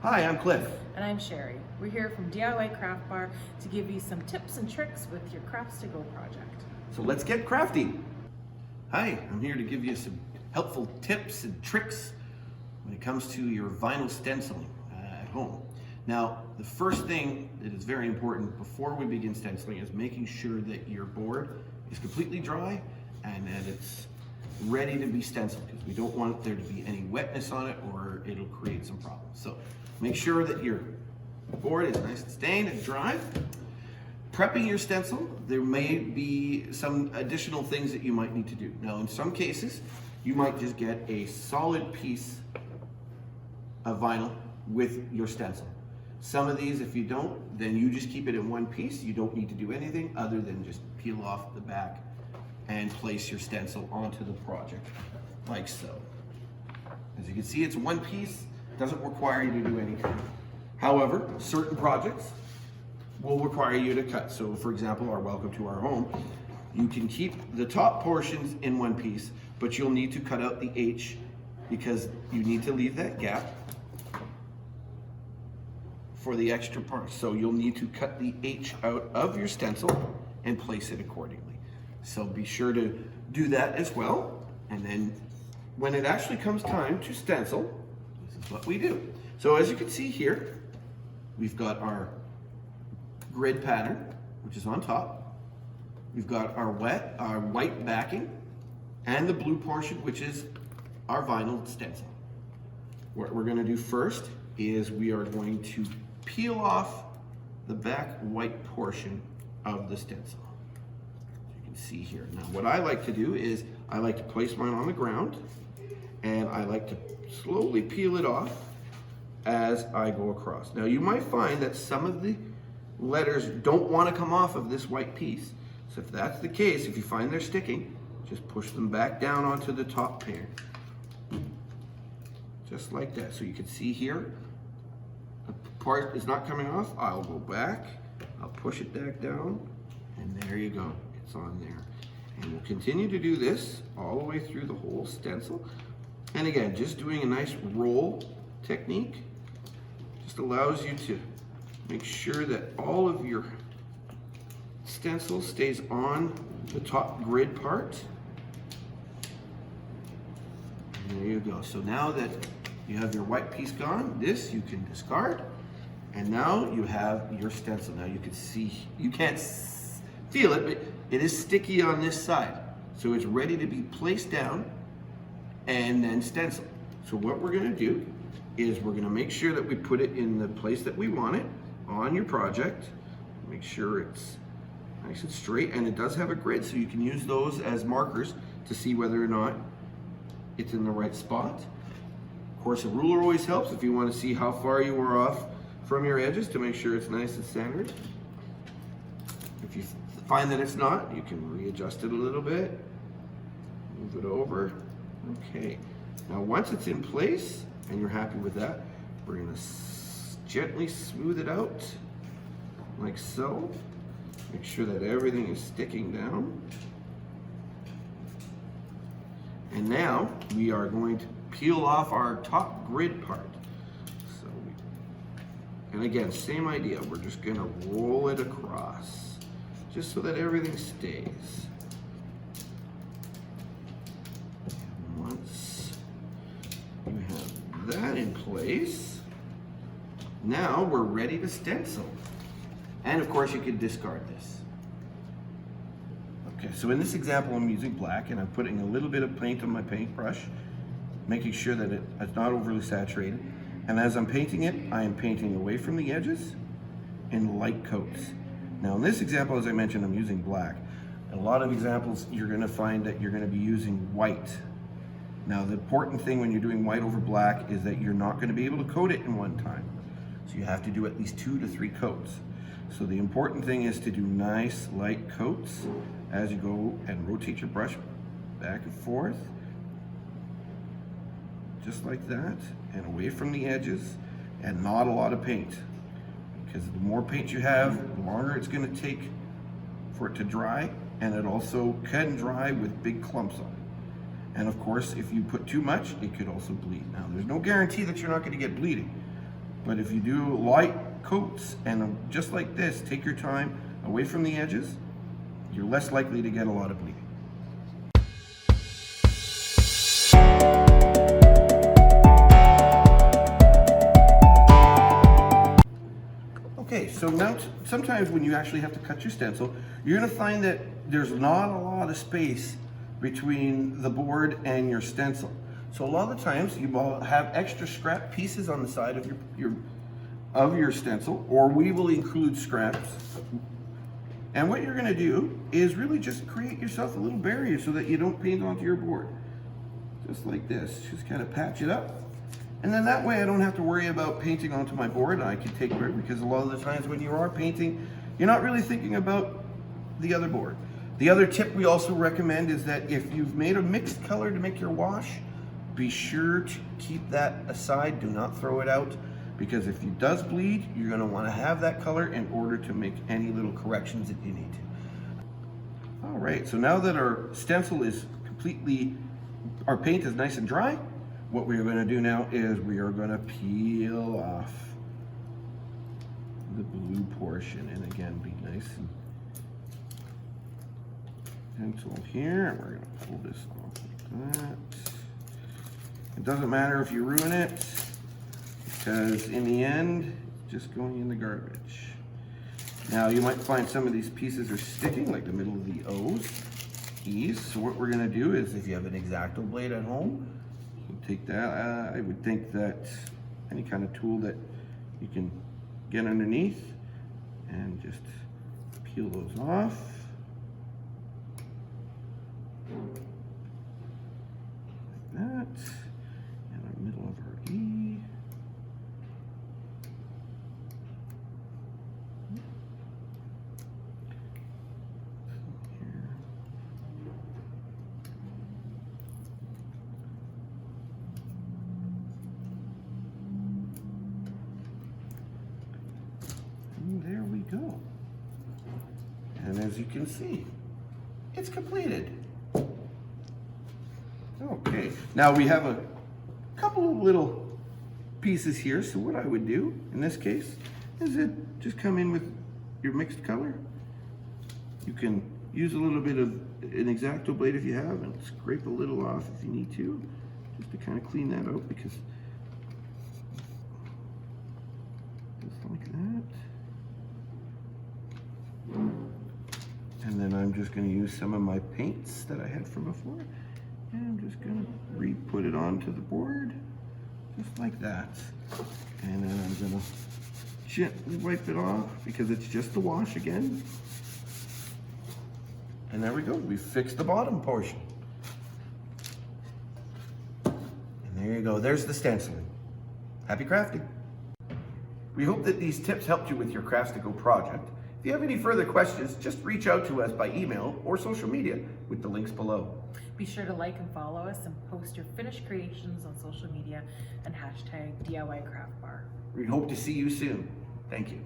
Hi, I'm Cliff. And I'm Sherry. We're here from DIY Craft Bar to give you some tips and tricks with your Crafts to Go project. So let's get crafty. Hi, I'm here to give you some helpful tips and tricks when it comes to your vinyl stenciling at home. Now, the first thing that is very important before we begin stenciling is making sure that your board is completely dry and that it's ready to be stenciled, because we don't want there to be any wetness on it or it'll create some problems. So make sure that your board is nice and stained and dry. Prepping your stencil, there may be some additional things that you might need to do. Now, in some cases, you might just get a solid piece of vinyl with your stencil. Some of these, if you don't, then you just keep it in one piece. You don't need to do anything other than just peel off the back and place your stencil onto the project, like so. As you can see, it's one piece, doesn't require you to do anything. However, certain projects will require you to cut. So for example, our Welcome to Our Home, you can keep the top portions in one piece, but you'll need to cut out the H because you need to leave that gap for the extra parts. So you'll need to cut the H out of your stencil and place it accordingly. So be sure to do that as well. And then when it actually comes time to stencil, this is what we do. So as you can see here, we've got our grid pattern, which is on top. We've got our white backing, and the blue portion, which is our vinyl stencil. What we're gonna do first is we are going to peel off the back white portion of the stencil. You can see here. Now what I like to do is I like to place mine on the ground and I like to slowly peel it off as I go across. Now you might find that some of the letters don't want to come off of this white piece. So if that's the case, if you find they're sticking, just push them back down onto the top pane. Just like that. So you can see here, the part is not coming off. I'll go back, I'll push it back down, and there you go. It's on there. And we'll continue to do this all the way through the whole stencil. And again, just doing a nice roll technique just allows you to make sure that all of your stencil stays on the top grid part. And there you go. So now that you have your white piece gone, this you can discard. And now you have your stencil. Now you can see, you can't feel it, but it is sticky on this side. So it's ready to be placed down and then stenciled. So what we're gonna do is we're gonna make sure that we put it in the place that we want it on your project. Make sure it's nice and straight, and it does have a grid, so you can use those as markers to see whether or not it's in the right spot. Of course, a ruler always helps if you want to see how far you are off from your edges to make sure it's nice and centered. If you find that it's not, you can readjust it a little bit, move it over. Okay, now once it's in place and you're happy with that, we're gonna gently smooth it out like so. Make sure that everything is sticking down. And now we are going to peel off our top grid part. So and again, same idea. We're just gonna roll it across just so that everything stays. And once you have that in place, now we're ready to stencil. And of course you can discard this. Okay, so in this example I'm using black and I'm putting a little bit of paint on my paintbrush, making sure that it's not overly saturated. And as I'm painting it, I am painting away from the edges in light coats. Now in this example, as I mentioned, I'm using black. In a lot of examples, you're gonna find that you're gonna be using white. Now the important thing when you're doing white over black is that you're not gonna be able to coat it in one time. So you have to do at least 2 to 3 coats. So the important thing is to do nice light coats as you go and rotate your brush back and forth, just like that, and away from the edges, and not a lot of paint. Because the more paint you have, the longer it's gonna take for it to dry, and it also can dry with big clumps on it. And of course, if you put too much, it could also bleed. Now, there's no guarantee that you're not gonna get bleeding, But if you do light coats and just like this, take your time away from the edges, you're less likely to get a lot of bleeding. Okay, so now sometimes when you actually have to cut your stencil, you're going to find that there's not a lot of space between the board and your stencil. So a lot of the times you will have extra scrap pieces on the side of your stencil, or we will include scraps. And what you're going to do is really just create yourself a little barrier so that you don't paint onto your board. Just like this, just kind of patch it up. And then that way I don't have to worry about painting onto my board. I can take it, because a lot of the times when you are painting, you're not really thinking about the other board. The other tip we also recommend is that if you've made a mixed color to make your wash, be sure to keep that aside. Do not throw it out, because if it does bleed, you're going to want to have that color in order to make any little corrections that you need to. All right, so now that our stencil is completely, our paint is nice and dry, what we are going to do now is we are going to peel off the blue portion, and again, be nice and gentle here. And we're going to pull this off like that. It doesn't matter if you ruin it, because in the end, it's just going in the garbage. Now you might find some of these pieces are sticking, like the middle of the O's, E's. So what we're going to do is, if you have an X-Acto blade at home, take that. I would think that any kind of tool that you can get underneath and just peel those off. Like that. And our middle of our E. There we go. And as you can see, it's completed. Okay, now we have a couple of little pieces here. So what I would do in this case is just come in with your mixed color. You can use a little bit of an X-Acto blade if you have, and scrape a little off if you need to, just to kind of clean that out, because just like that. And then I'm just going to use some of my paints that I had from before, and I'm just going to re-put it onto the board, just like that. And then I'm going to gently wipe it off, because it's just a wash again. And there we go, we fixed the bottom portion. And there you go, there's the stenciling. Happy crafting. We hope that these tips helped you with your Crafts to Go project. If you have any further questions, just reach out to us by email or social media with the links below. Be sure to like and follow us and post your finished creations on social media and hashtag DIY Craft Bar. We hope to see you soon. Thank you.